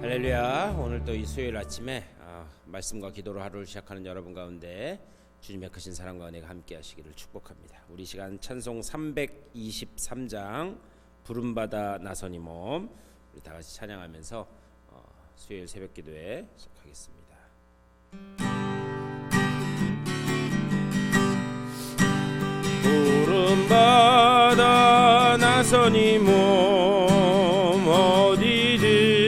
할렐루야. 오늘 또 이 수요일 아침에 말씀과 기도로 하루를 시작하는 여러분 가운데 주님의 크신 사랑과 은혜가 함께 하시기를 축복합니다. 우리 시간 찬송 323장 부름받아 나서니 몸, 우리 다 같이 찬양하면서 수요일 새벽 기도에 시작하겠습니다. 부름받아 나서니 몸 어디든지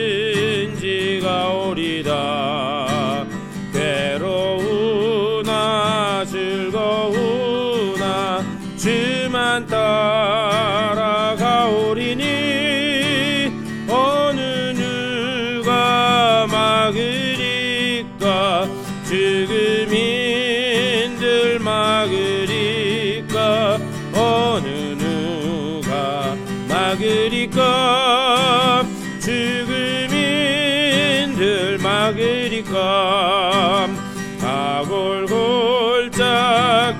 가오리다. 괴로우나 즐거우나 주만 따라가오리니 어느 누가 막으리까. 죽음 힘들 막으리까. 어느 누가 막으리까. 죽음인들 막으리까. 아골골짝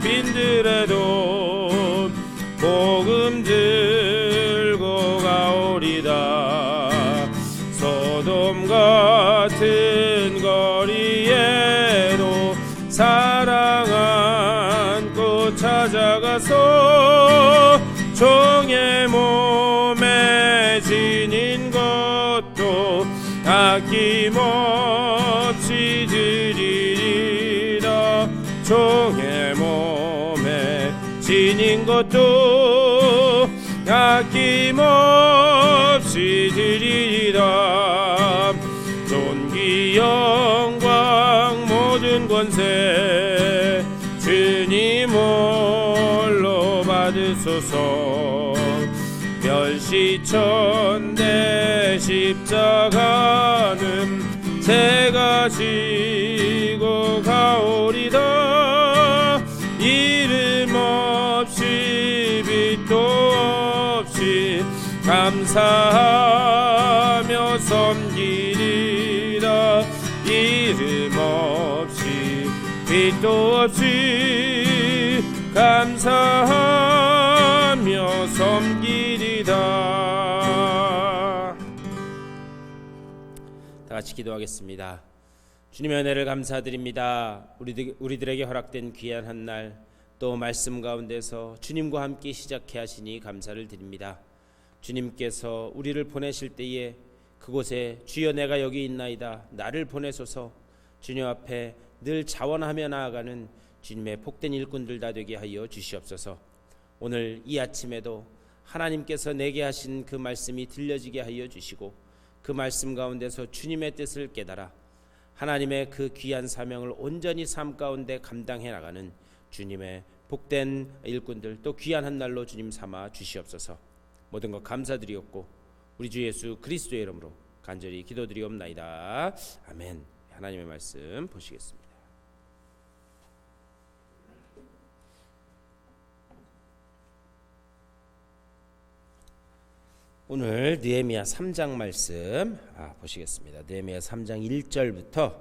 빈들에도 복음 들고 가오리다. 소돔 같은 거리에도 사랑 안고 찾아가서 종의 몸에 지닌 것도 아낌없이 드리리라. 종의 몸에 지닌 것도 아낌없이 드리리라. 존귀 영광 모든 권세 주님 홀로 받으소서. 멸시천대 십자가는 제가 지고 가오리다. 이름 없이 빛도 없이 감사하며 섬기리라. 이름 없이 빛도 없이 감사하며 섬기리다. 다 같이 기도하겠습니다. 주님의 은혜를 감사드립니다. 우리들에게 허락된 귀한 한 날, 또 말씀 가운데서 주님과 함께 시작해 하시니 감사를 드립니다. 주님께서 우리를 보내실 때에 그곳에 주여 내가 여기 있나이다, 나를 보내소서, 주님 앞에 늘 자원하며 나아가는 주님의 복된 일꾼들 다 되게 하여 주시옵소서. 오늘 이 아침에도 하나님께서 내게 하신 그 말씀이 들려지게 하여 주시고, 그 말씀 가운데서 주님의 뜻을 깨달아 하나님의 그 귀한 사명을 온전히 삶 가운데 감당해 나가는 주님의 복된 일꾼들, 또 귀한 한 날로 주님 삼아 주시옵소서. 모든 것 감사드리옵고 우리 주 예수 그리스도의 이름으로 간절히 기도드리옵나이다. 아멘. 하나님의 말씀 보시겠습니다. 오늘 느헤미야 3장 말씀 보시겠습니다. 느헤미야 3장 1절부터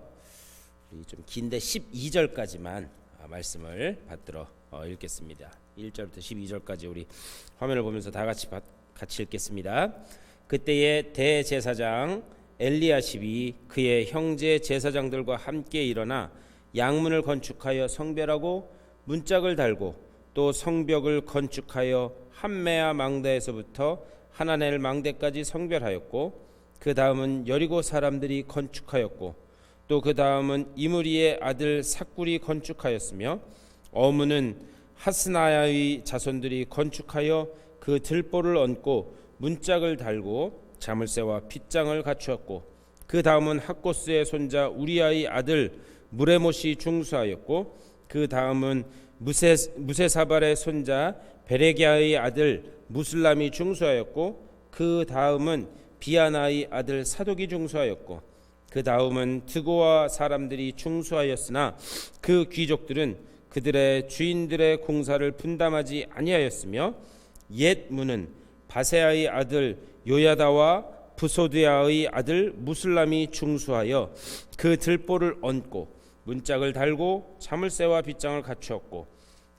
좀 긴데 12절까지만 말씀을 받들어 읽겠습니다. 1절부터 12절까지 우리 화면을 보면서 다 같이 읽겠습니다. 그때의 대제사장 엘리야십이 그의 형제 제사장들과 함께 일어나 양문을 건축하여 성별하고 문짝을 달고 또 성벽을 건축하여 함메아 망대에서부터 하나넬 망대까지 성별하였고, 그 다음은 여리고 사람들이 건축하였고, 또 그 다음은 이므리의 아들 삭굴이 건축하였으며, 어무는 하스나야의 자손들이 건축하여 그 들보를 얹고 문짝을 달고 자물쇠와 빗장을 갖추었고, 그 다음은 학고스의 손자 우리아의 아들 무레못이 중수하였고, 그 다음은 무세사발의 손자 베레기아의 아들 무슬람이 중수하였고, 그 다음은 비아나의 아들 사독이 중수하였고, 그 다음은 드고와 사람들이 중수하였으나 그 귀족들은 그들의 주인들의 공사를 분담하지 아니하였으며, 옛 문은 바세아의 아들 요야다와 부소드야의 아들 무슬람이 중수하여 그 들보를 얹고 문짝을 달고 자물쇠와 빗장을 갖추었고,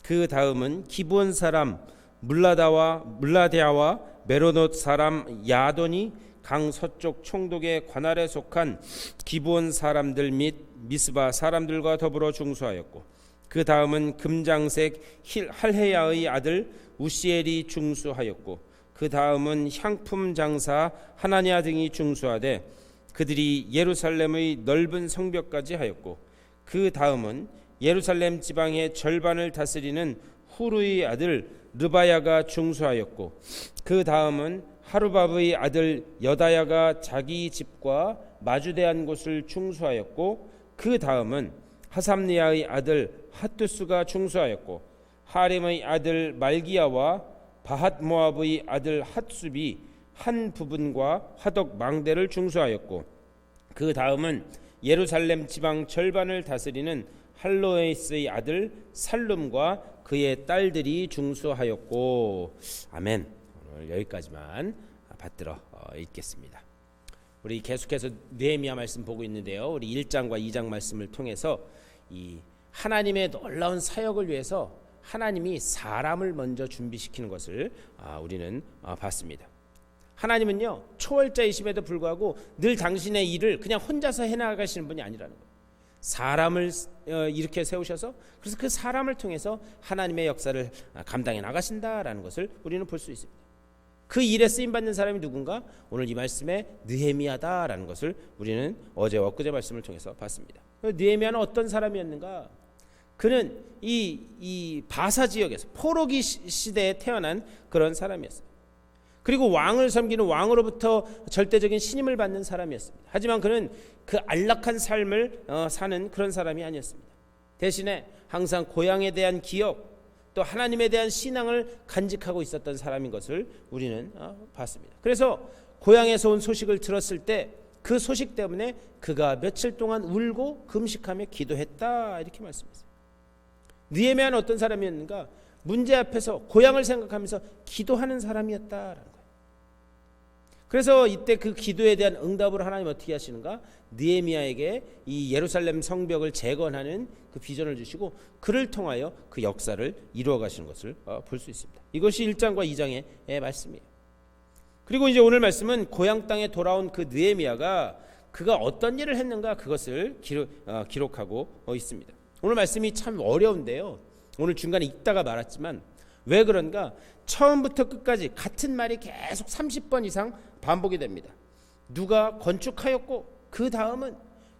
그 다음은 기브온 사람 물라데아와 메로노트 사람 야돈이 강 서쪽 총독의 관할에 속한 기브온 사람들 및 미스바 사람들과 더불어 중수하였고 그 다음은 금장색 할헤야의 아들 우시엘이 중수하였고 그 다음은 향품 장사 하나냐 등이 중수하되 그들이 예루살렘의 넓은 성벽까지 하였고 그 다음은 예루살렘 지방의 절반을 다스리는 후르의 아들 르바야가 중수하였고 그 다음은 하루밥의 아들 여다야가 자기 집과 마주대한 곳을 중수하였고 그 다음은 하삼리아의 아들 핫두스가 중수하였고 하렘의 아들 말기야와 바핫 모압의 아들 핫숲이 한 부분과 화덕 망대를 중수하였고 그 다음은 예루살렘 지방 절반을 다스리는 할로에스의 아들 살룸과 그의 딸들이 중수하였고. 아멘. 오늘 여기까지만 받들어 읽겠습니다. 우리 계속해서 느헤미야 말씀 보고 있는데요. 우리 1장과 2장 말씀을 통해서 이 하나님의 놀라운 사역을 위해서 하나님이 사람을 먼저 준비시키는 것을 우리는 봤습니다. 하나님은요 초월자이심에도 불구하고 늘 당신의 일을 그냥 혼자서 해나가시는 분이 아니라는 거예요. 사람을 이렇게 세우셔서 그래서 그 사람을 통해서 하나님의 역사를 감당해 나가신다라는 것을 우리는 볼 수 있습니다. 그 일에 쓰임받는 사람이 누군가? 오늘 이 말씀에 느헤미야다라는 것을 우리는 어제와 엊그제 말씀을 통해서 봤습니다. 느헤미야는 어떤 사람이었는가? 그는 이 바사 지역에서 포로기 시대에 태어난 그런 사람이었어요. 그리고 왕을 섬기는 왕으로부터 절대적인 신임을 받는 사람이었습니다. 하지만 그는 그 안락한 삶을 사는 그런 사람이 아니었습니다. 대신에 항상 고향에 대한 기억 또 하나님에 대한 신앙을 간직하고 있었던 사람인 것을 우리는 봤습니다. 그래서 고향에서 온 소식을 들었을 때 그 소식 때문에 그가 며칠 동안 울고 금식하며 기도했다 이렇게 말씀했어요. 느헤미야는 어떤 사람이었는가? 문제 앞에서 고향을 생각하면서 기도하는 사람이었다라는 거예요. 그래서 이때 그 기도에 대한 응답으로 하나님 어떻게 하시는가? 느헤미야에게 이 예루살렘 성벽을 재건하는 그 비전을 주시고 그를 통하여 그 역사를 이루어 가시는 것을 볼 수 있습니다. 이것이 1장과 2장의 말씀이에요. 그리고 이제 오늘 말씀은 고향 땅에 돌아온 그 느헤미야가 그가 어떤 일을 했는가 그것을 기록하고 있습니다. 오늘 말씀이 참 어려운데요. 오늘 중간에 읽다가 말았지만 왜 그런가? 처음부터 끝까지 같은 말이 계속 30번 이상 반복이 됩니다. 누가 건축하였고 그 다음은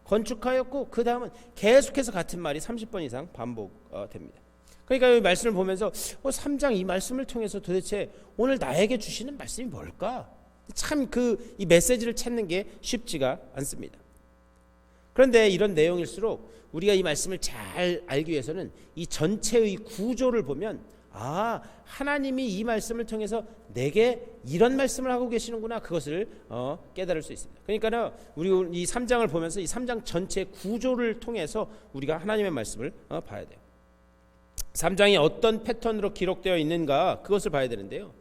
건축하였고 그 다음은 계속해서 같은 말이 30번 이상 반복됩니다. 그러니까 이 말씀을 보면서 3장 이 말씀을 통해서 도대체 오늘 나에게 주시는 말씀이 뭘까? 참 이 메시지를 찾는 게 쉽지가 않습니다. 그런데 이런 내용일수록 우리가 이 말씀을 잘 알기 위해서는 이 전체의 구조를 보면 하나님이 이 말씀을 통해서 내게 이런 말씀을 하고 계시는구나 그것을 깨달을 수 있습니다. 그러니까 우리 이 3장을 보면서 이 3장 전체 구조를 통해서 우리가 하나님의 말씀을 봐야 돼요. 3장이 어떤 패턴으로 기록되어 있는가 그것을 봐야 되는데요.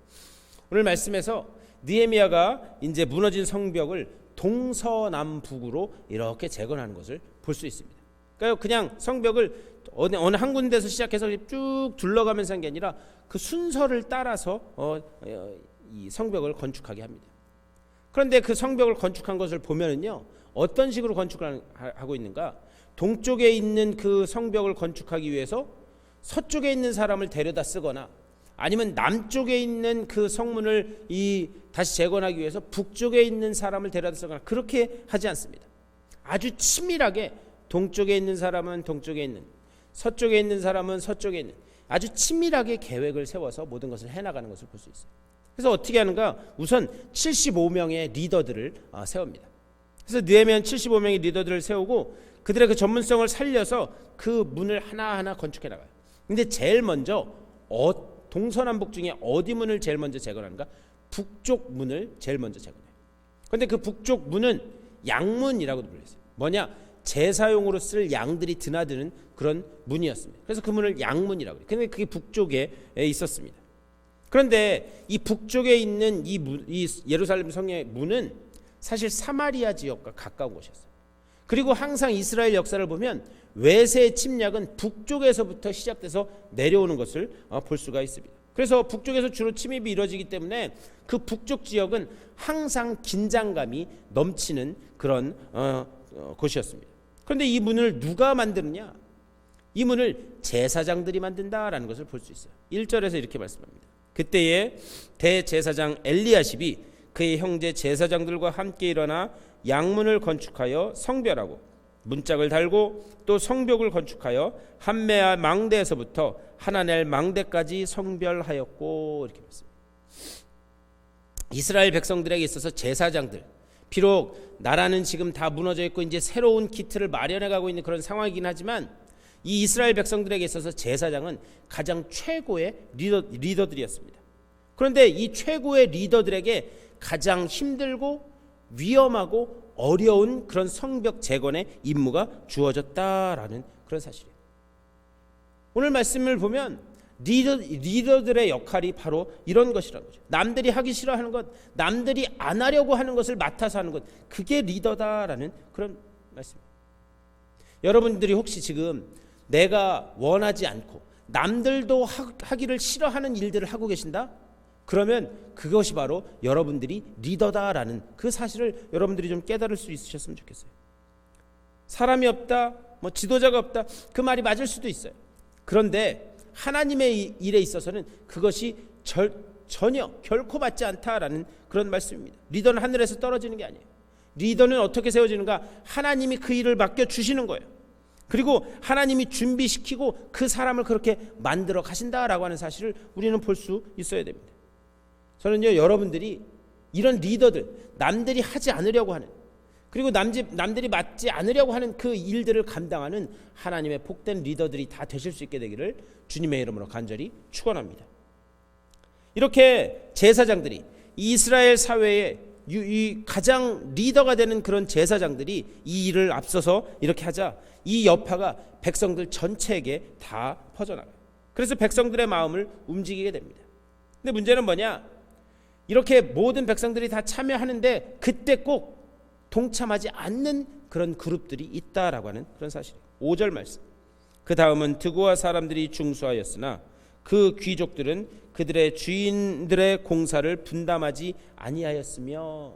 오늘 말씀에서 느헤미야가 이제 무너진 성벽을 동서남북으로 이렇게 재건하는 것을 볼 수 있습니다. 그러니까 그냥 성벽을 어느 한 군데서 시작해서 쭉 둘러가면서 한 게 아니라 그 순서를 따라서 이 성벽을 건축하게 합니다. 그런데 그 성벽을 건축한 것을 보면은요 어떤 식으로 건축을 하고 있는가? 동쪽에 있는 그 성벽을 건축하기 위해서 서쪽에 있는 사람을 데려다 쓰거나 아니면 남쪽에 있는 그 성문을 다시 재건하기 위해서 북쪽에 있는 사람을 데려다 쓰거나 그렇게 하지 않습니다. 아주 친밀하게 동쪽에 있는 사람은 동쪽에 있는, 서쪽에 있는 사람은 서쪽에 있는 아주 친밀하게 계획을 세워서 모든 것을 해나가는 것을 볼 수 있어요. 그래서 어떻게 하는가? 우선 75명의 리더들을 세웁니다. 그래서 느헤미야는 75명의 리더들을 세우고 그들의 그 전문성을 살려서 그 문을 하나하나 건축해 나가요. 근데 제일 먼저 동서남북 중에 어디 문을 제일 먼저 재건하는가? 북쪽 문을 제일 먼저 재건해요. 그런데 그 북쪽 문은 양문이라고도 불렸어요. 뭐냐? 제사용으로 쓸 양들이 드나드는 그런 문이었습니다. 그래서 그 문을 양문이라고 해요. 근데 그게 북쪽에 있었습니다. 그런데 이 북쪽에 있는 이 예루살렘 성의 문은 사실 사마리아 지역과 가까운 곳이었어요. 그리고 항상 이스라엘 역사를 보면 외세 침략은 북쪽에서부터 시작돼서 내려오는 것을 볼 수가 있습니다. 그래서 북쪽에서 주로 침입이 이루어지기 때문에 그 북쪽 지역은 항상 긴장감이 넘치는 그런 곳이었습니다. 그런데 이 문을 누가 만드느냐? 이 문을 제사장들이 만든다라는 것을 볼 수 있어요. 1절에서 이렇게 말씀합니다. 그때에 대제사장 엘리야십이 그의 형제 제사장들과 함께 일어나 양문을 건축하여 성별하고 문짝을 달고 또 성벽을 건축하여 한메아 망대에서부터 하나넬 망대까지 성별하였고, 이렇게 말씀합니다. 이스라엘 백성들에게 있어서 제사장들, 비록 나라는 지금 다 무너져 있고 이제 새로운 기틀을 마련해 가고 있는 그런 상황이긴 하지만 이 이스라엘 백성들에게 있어서 제사장은 가장 최고의 리더들이었습니다. 그런데 이 최고의 리더들에게 가장 힘들고 위험하고 어려운 그런 성벽 재건의 임무가 주어졌다라는 그런 사실이에요. 오늘 말씀을 보면 리더들의 역할이 바로 이런 것이라는 거죠. 남들이 하기 싫어하는 것, 남들이 안 하려고 하는 것을 맡아서 하는 것, 그게 리더다라는 그런 말씀입니다. 여러분들이 혹시 지금 내가 원하지 않고 남들도 하기를 싫어하는 일들을 하고 계신다? 그러면 그것이 바로 여러분들이 리더다라는 그 사실을 여러분들이 좀 깨달을 수 있으셨으면 좋겠어요. 사람이 없다, 지도자가 없다, 그 말이 맞을 수도 있어요. 그런데 하나님의 일에 있어서는 그것이 전혀 결코 맞지 않다라는 그런 말씀입니다. 리더는 하늘에서 떨어지는 게 아니에요. 리더는 어떻게 세워지는가? 하나님이 그 일을 맡겨주시는 거예요. 그리고 하나님이 준비시키고 그 사람을 그렇게 만들어 가신다라고 하는 사실을 우리는 볼 수 있어야 됩니다. 저는요, 여러분들이 이런 리더들, 남들이 하지 않으려고 하는, 그리고 남들이 맡지 않으려고 하는 그 일들을 감당하는 하나님의 복된 리더들이 다 되실 수 있게 되기를 주님의 이름으로 간절히 축원합니다. 이렇게 제사장들이 이스라엘 사회에 이 가장 리더가 되는 그런 제사장들이 이 일을 앞서서 이렇게 하자 이 여파가 백성들 전체에게 다 퍼져나가요. 그래서 백성들의 마음을 움직이게 됩니다. 근데 문제는 뭐냐? 이렇게 모든 백성들이 다 참여하는데 그때 꼭 동참하지 않는 그런 그룹들이 있다라고 하는 그런 사실이에요. 5절 말씀. 그 다음은 드고아 사람들이 중수하였으나 그 귀족들은 그들의 주인들의 공사를 분담하지 아니하였으며.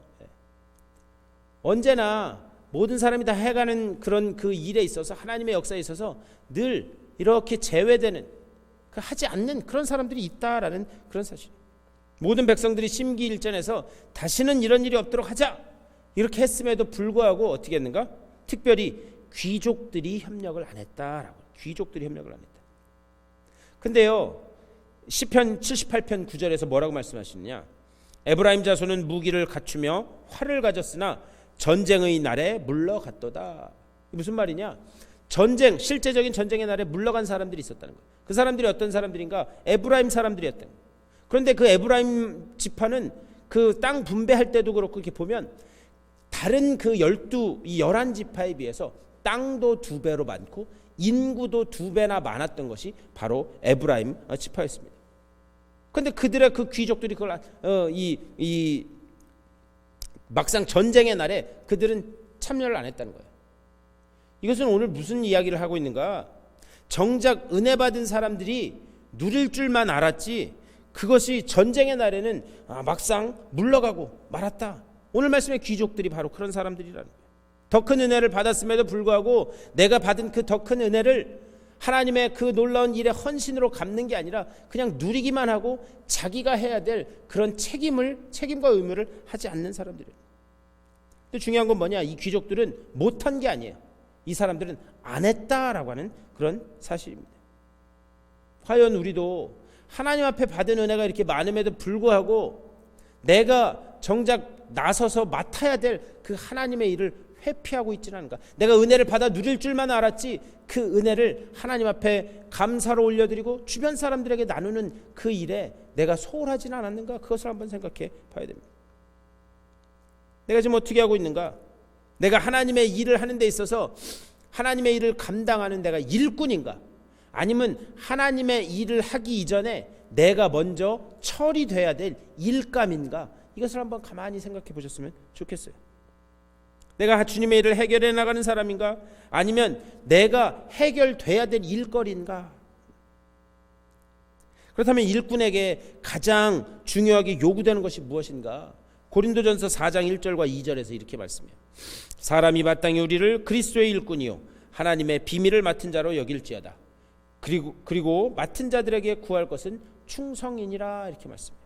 언제나 모든 사람이 다 해가는 그런 그 일에 있어서 하나님의 역사에 있어서 늘 이렇게 제외되는, 하지 않는 그런 사람들이 있다라는 그런 사실. 모든 백성들이 심기일전에서 다시는 이런 일이 없도록 하자 이렇게 했음에도 불구하고 어떻게 했는가? 특별히 귀족들이 협력을 안 했다라고. 귀족들이 협력을 안 했다. 근데요, 시편 78편 9절에서 뭐라고 말씀하시느냐? 에브라임 자손은 무기를 갖추며 활을 가졌으나 전쟁의 날에 물러갔도다. 무슨 말이냐? 실제적인 전쟁의 날에 물러간 사람들이 있었다는 거예요. 그 사람들이 어떤 사람들인가? 에브라임 사람들이었다는 거예요. 그런데 그 에브라임 지파는 그 땅 분배할 때도 그렇고 이렇게 보면 다른 그 11지파에 비해서 땅도 2배로 많고 인구도 2배나 많았던 것이 바로 에브라임 지파였습니다. 그런데 그들의 그 귀족들이 그걸 막상 전쟁의 날에 그들은 참여를 안 했다는 거예요. 이것은 오늘 무슨 이야기를 하고 있는가? 정작 은혜 받은 사람들이 누릴 줄만 알았지 그것이 전쟁의 날에는 막상 물러가고 말았다. 오늘 말씀의 귀족들이 바로 그런 사람들이라는 거예요. 더 큰 은혜를 받았음에도 불구하고 내가 받은 그 더 큰 은혜를 하나님의 그 놀라운 일의 헌신으로 갚는 게 아니라 그냥 누리기만 하고 자기가 해야 될 그런 책임과 의무를 하지 않는 사람들이에요. 근데 중요한 건 뭐냐? 이 귀족들은 못한 게 아니에요. 이 사람들은 안 했다라고 하는 그런 사실입니다. 과연 우리도 하나님 앞에 받은 은혜가 이렇게 많음에도 불구하고 내가 정작 나서서 맡아야 될 그 하나님의 일을 회피하고 있지는 않은가? 내가 은혜를 받아 누릴 줄만 알았지 그 은혜를 하나님 앞에 감사로 올려드리고 주변 사람들에게 나누는 그 일에 내가 소홀하지는 않았는가? 그것을 한번 생각해 봐야 됩니다. 내가 지금 어떻게 하고 있는가? 내가 하나님의 일을 하는 데 있어서 하나님의 일을 감당하는 내가 일꾼인가? 아니면 하나님의 일을 하기 이전에 내가 먼저 처리돼야 될 일감인가? 이것을 한번 가만히 생각해 보셨으면 좋겠어요. 내가 주님의 일을 해결해 나가는 사람인가? 아니면 내가 해결돼야 될 일거리인가? 그렇다면 일꾼에게 가장 중요하게 요구되는 것이 무엇인가? 고린도전서 4장 1절과 2절에서 이렇게 말씀해요. 사람이 마땅히 우리를 그리스도의 일꾼이요 하나님의 비밀을 맡은 자로 여길지어다. 그리고 맡은 자들에게 구할 것은 충성이니라 이렇게 말씀해요.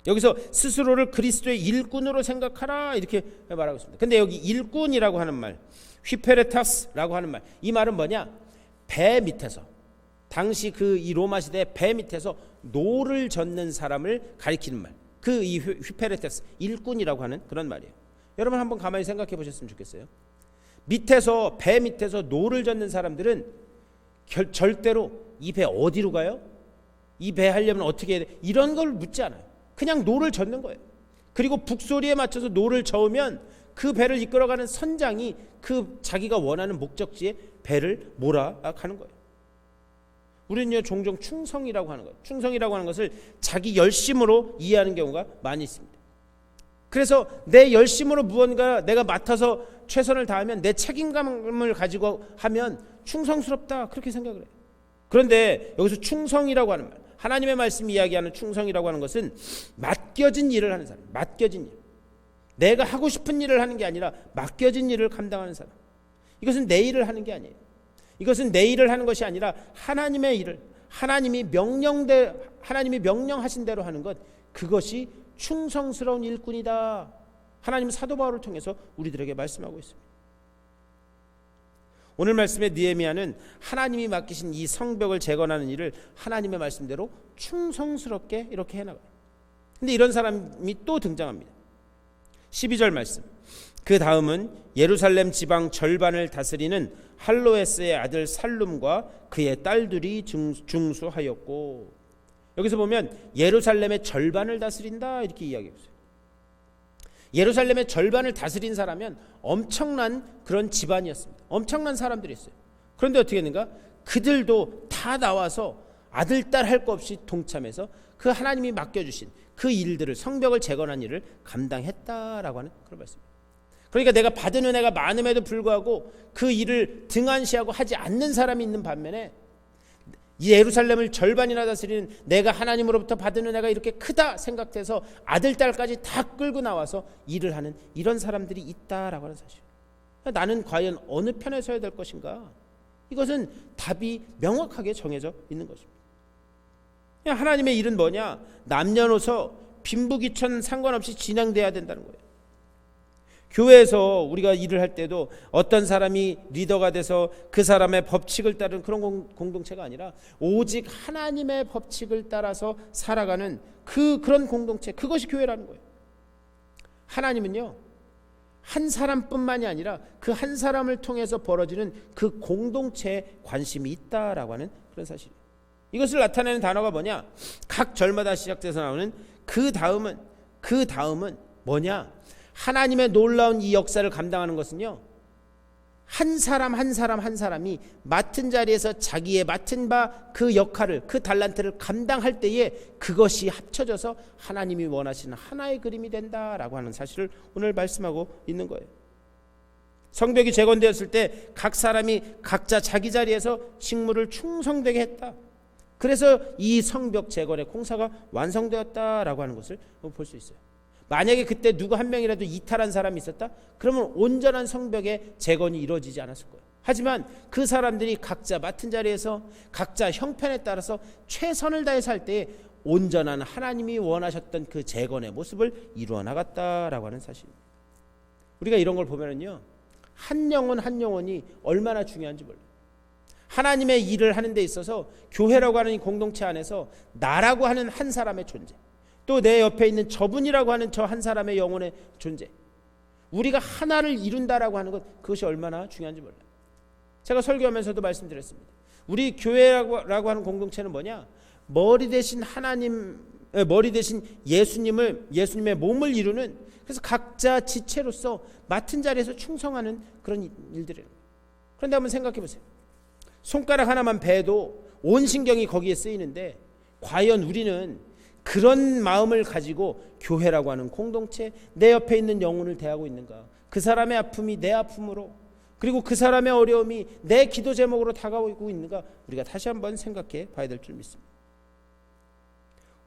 여기서 스스로를 그리스도의 일꾼으로 생각하라 이렇게 말하고 있습니다. 근데 여기 일꾼이라고 하는 말, 휘페레타스라고 하는 말, 이 말은 뭐냐? 배 밑에서, 당시 이 로마 시대 배 밑에서 노를 젓는 사람을 가리키는 말, 이 휘페레타스, 일꾼이라고 하는 그런 말이에요. 여러분 한번 가만히 생각해 보셨으면 좋겠어요. 배 밑에서 노를 젓는 사람들은 절대로 이 배 어디로 가요? 이 배 하려면 어떻게 해야 돼? 이런 걸 묻지 않아요. 그냥 노를 젓는 거예요. 그리고 북소리에 맞춰서 노를 저으면 그 배를 이끌어가는 선장이 자기가 원하는 목적지에 배를 몰아가는 거예요. 우리는요 종종 충성이라고 하는 거예요. 충성이라고 하는 것을 자기 열심으로 이해하는 경우가 많이 있습니다. 그래서 내 열심으로 무언가 내가 맡아서 최선을 다하면 내 책임감을 가지고 하면 충성스럽다 그렇게 생각을 해요. 그런데 여기서 충성이라고 하는 말, 하나님의 말씀이 이야기하는 충성이라고 하는 것은 맡겨진 일을 하는 사람, 맡겨진 일, 내가 하고 싶은 일을 하는 게 아니라 맡겨진 일을 감당하는 사람. 이것은 내 일을 하는 게 아니에요. 이것은 내 일을 하는 것이 아니라 하나님의 일을, 하나님이 명령하신 대로 하는 것, 그것이 충성스러운 일꾼이다. 하나님 사도 바울을 통해서 우리들에게 말씀하고 있습니다. 오늘 말씀의 느헤미야는 하나님이 맡기신 이 성벽을 재건하는 일을 하나님의 말씀대로 충성스럽게 이렇게 해나가요. 근데 이런 사람이 또 등장합니다. 12절 말씀. 그 다음은 예루살렘 지방 절반을 다스리는 할로에스의 아들 살룸과 그의 딸들이 중수하였고, 여기서 보면 예루살렘의 절반을 다스린다 이렇게 이야기해요. 예루살렘의 절반을 다스린 사람은 엄청난 그런 집안이었습니다. 엄청난 사람들이 있어요. 그런데 어떻게 했는가? 그들도 다 나와서 아들, 딸 할 것 없이 동참해서 그 하나님이 맡겨주신 그 일들을, 성벽을 재건한 일을 감당했다라고 하는 그런 말씀입니다. 그러니까 내가 받은 은혜가 많음에도 불구하고 그 일을 등한시하고 하지 않는 사람이 있는 반면에 이 예루살렘을 절반이나 다스리는 내가 하나님으로부터 받은 은혜가 이렇게 크다 생각해서 아들, 딸까지 다 끌고 나와서 일을 하는 이런 사람들이 있다라고 하는 사실. 나는 과연 어느 편에 서야 될 것인가? 이것은 답이 명확하게 정해져 있는 것입니다. 하나님의 일은 뭐냐? 남녀노소 빈부귀천 상관없이 진행돼야 된다는 거예요. 교회에서 우리가 일을 할 때도 어떤 사람이 리더가 돼서 그 사람의 법칙을 따르는 그런 공동체가 아니라 오직 하나님의 법칙을 따라서 살아가는 그런 공동체, 그것이 교회라는 거예요. 하나님은요 한 사람뿐만이 아니라 그 한 사람을 통해서 벌어지는 그 공동체에 관심이 있다라고 하는 그런 사실이에요. 이것을 나타내는 단어가 뭐냐? 각 절마다 시작돼서 나오는 그 다음은 뭐냐? 하나님의 놀라운 이 역사를 감당하는 것은요, 한 사람이 맡은 자리에서 자기의 맡은 바 그 역할을, 그 달란트를 감당할 때에 그것이 합쳐져서 하나님이 원하시는 하나의 그림이 된다라고 하는 사실을 오늘 말씀하고 있는 거예요. 성벽이 재건되었을 때 각 사람이 각자 자기 자리에서 직무를 충성되게 했다. 그래서 이 성벽 재건의 공사가 완성되었다라고 하는 것을 볼 수 있어요. 만약에 그때 누구 한 명이라도 이탈한 사람이 있었다? 그러면 온전한 성벽의 재건이 이루어지지 않았을 거예요. 하지만 그 사람들이 각자 맡은 자리에서 각자 형편에 따라서 최선을 다해서 할 때에 온전한 하나님이 원하셨던 그 재건의 모습을 이루어 나갔다라고 하는 사실입니다. 우리가 이런 걸 보면은요, 한 영혼이 얼마나 중요한지 몰라요. 하나님의 일을 하는 데 있어서 교회라고 하는 이 공동체 안에서 나라고 하는 한 사람의 존재, 또 내 옆에 있는 저분이라고 하는 저 한 사람의 영혼의 존재, 우리가 하나를 이룬다라고 하는 것, 그것이 얼마나 중요한지 몰라요. 제가 설교하면서도 말씀드렸습니다. 우리 교회라고 하는 공동체는 뭐냐? 머리 대신 예수님의 몸을 이루는, 그래서 각자 지체로서 맡은 자리에서 충성하는 그런 일들이에요. 그런데 한번 생각해 보세요. 손가락 하나만 베도 온 신경이 거기에 쓰이는데, 과연 우리는 그런 마음을 가지고 교회라고 하는 공동체, 내 옆에 있는 영혼을 대하고 있는가? 그 사람의 아픔이 내 아픔으로, 그리고 그 사람의 어려움이 내 기도 제목으로 다가오고 있는가? 우리가 다시 한번 생각해 봐야 될 줄 믿습니다.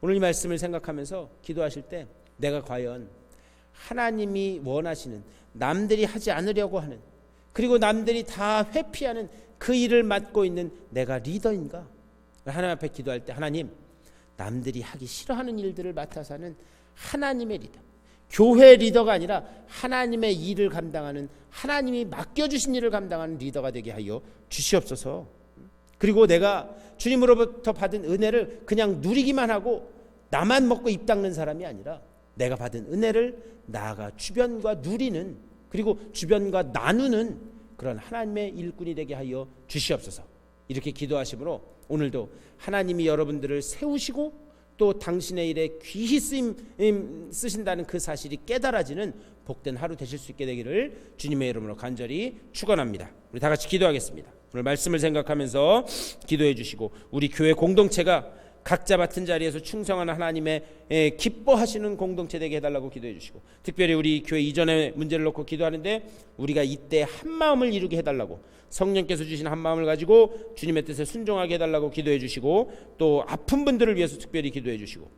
오늘 이 말씀을 생각하면서 기도하실 때 내가 과연 하나님이 원하시는, 남들이 하지 않으려고 하는, 그리고 남들이 다 회피하는 그 일을 맡고 있는 내가 리더인가? 하나님 앞에 기도할 때 하나님, 남들이 하기 싫어하는 일들을 맡아서 하는 하나님의 리더, 교회 리더가 아니라 하나님의 일을 감당하는, 하나님이 맡겨주신 일을 감당하는 리더가 되게 하여 주시옵소서. 그리고 내가 주님으로부터 받은 은혜를 그냥 누리기만 하고 나만 먹고 입 닦는 사람이 아니라 내가 받은 은혜를 나아가 주변과 누리는, 그리고 주변과 나누는 그런 하나님의 일꾼이 되게 하여 주시옵소서. 이렇게 기도하심으로 오늘도 하나님이 여러분들을 세우시고 또 당신의 일에 귀히 쓰신다는 그 사실이 깨달아지는 복된 하루 되실 수 있게 되기를 주님의 이름으로 간절히 축원합니다. 우리 다 같이 기도하겠습니다. 오늘 말씀을 생각하면서 기도해 주시고 우리 교회 공동체가 각자 맡은 자리에서 충성하는 하나님의 기뻐하시는 공동체 되게 해달라고 기도해 주시고, 특별히 우리 교회 이전의 문제를 놓고 기도하는데 우리가 이때 한 마음을 이루게 해달라고, 성령께서 주신 한 마음을 가지고 주님의 뜻에 순종하게 해달라고 기도해 주시고, 또 아픈 분들을 위해서 특별히 기도해 주시고,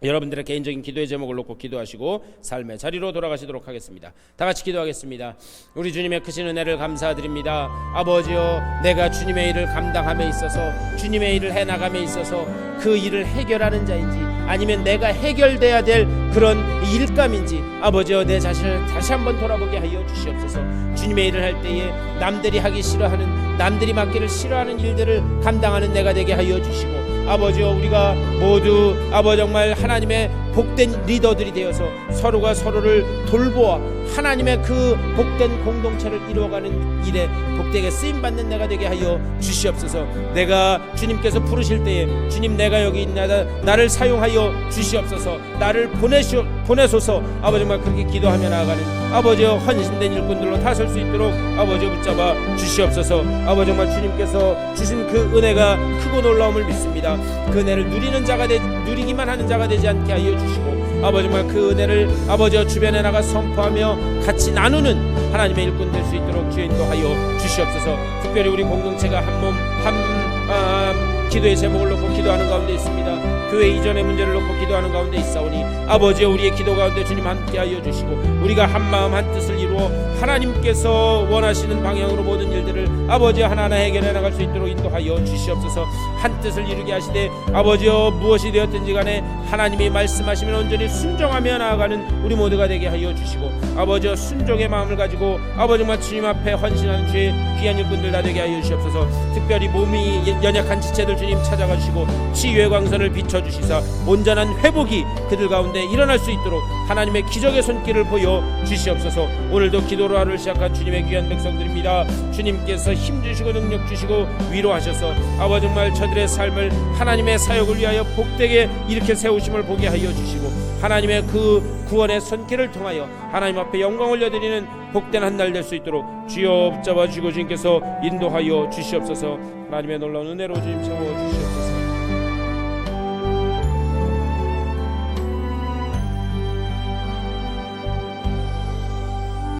여러분들의 개인적인 기도의 제목을 놓고 기도하시고 삶의 자리로 돌아가시도록 하겠습니다. 다 같이 기도하겠습니다. 우리 주님의 크신 은혜를 감사드립니다. 아버지여, 내가 주님의 일을 감당함에 있어서, 주님의 일을 해나감에 있어서 그 일을 해결하는 자인지 아니면 내가 해결돼야 될 그런 일감인지 아버지여, 내 자신을 다시 한번 돌아보게 하여 주시옵소서. 주님의 일을 할 때에 남들이 하기 싫어하는, 남들이 맡기를 싫어하는 일들을 감당하는 내가 되게 하여 주시고, 아버지여, 우리가 모두 아버지 정말 하나님의 복된 리더들이 되어서 서로가 서로를 돌보아 하나님의 그 복된 공동체를 이루어가는 일에 복되게 쓰임받는 내가 되게 하여 주시옵소서. 내가 주님께서 부르실 때에 주님, 내가 여기 있나, 나를 사용하여 주시옵소서. 나를 보내소서. 아버지 정말 그렇게 기도하며 나아가는 아버지여, 헌신된 일꾼들로 다설 수 있도록 아버지 붙잡아 주시옵소서. 아버지 정말 주님께서 주신 그 은혜가 크고 놀라움을 믿습니다. 그 은혜를 누리기만 하는 자가 되지 않게 하여 주시고, 아버지 정말 그 은혜를 아버지와 주변에 나가 선포하며 같이 나누는 하나님의 일꾼 될 수 있도록 주여 인도하여 주시옵소서. 특별히 우리 공동체가 한 몸 한 기도의 제목을 놓고 기도하는 가운데 있습니다. 교회 이전의 문제를 놓고 기도하는 가운데 있사오니 아버지여, 우리의 기도 가운데 주님 함께하여 주시고 우리가 한 마음 한 뜻을 이루어 하나님께서 원하시는 방향으로 모든 일들을 아버지여 하나하나 해결해 나갈 수 있도록 인도하여 주시옵소서. 한 뜻을 이루게 하시되 아버지여, 무엇이 되었든지 간에 하나님이 말씀하시면 온전히 순종하며 나아가는 우리 모두가 되게 하여 주시고, 아버지여, 순종의 마음을 가지고 아버지 정말 주님 앞에 헌신하는 주의 귀한 일꾼들 다 되게 하여 주시옵소서. 특별히 몸이 연약한 지체들 주님 찾아가 주시고 치유의 광선을 비춰주시사 온전한 회복이 그들 가운데 일어날 수 있도록 하나님의 기적의 손길을 보여 주시옵소서. 오늘도 기도로 하루를 시작한 주님의 귀한 백성들입니다. 주님께서 힘주시고 능력 주시고 위로하셔서 아버지 정말 저들의 삶을 하나님의 사역을 위하여 복되게 일으켜 세우심을 보게 하여 주시고, 하나님의 그 구원의 손길을 통하여 하나님 앞에 영광 올려드리는 복된 한 날 될 수 있도록 주여 붙잡아 주시고 주님께서 인도하여 주시옵소서. 하나님의 놀라운 은혜로 주님 채워 주시옵소서.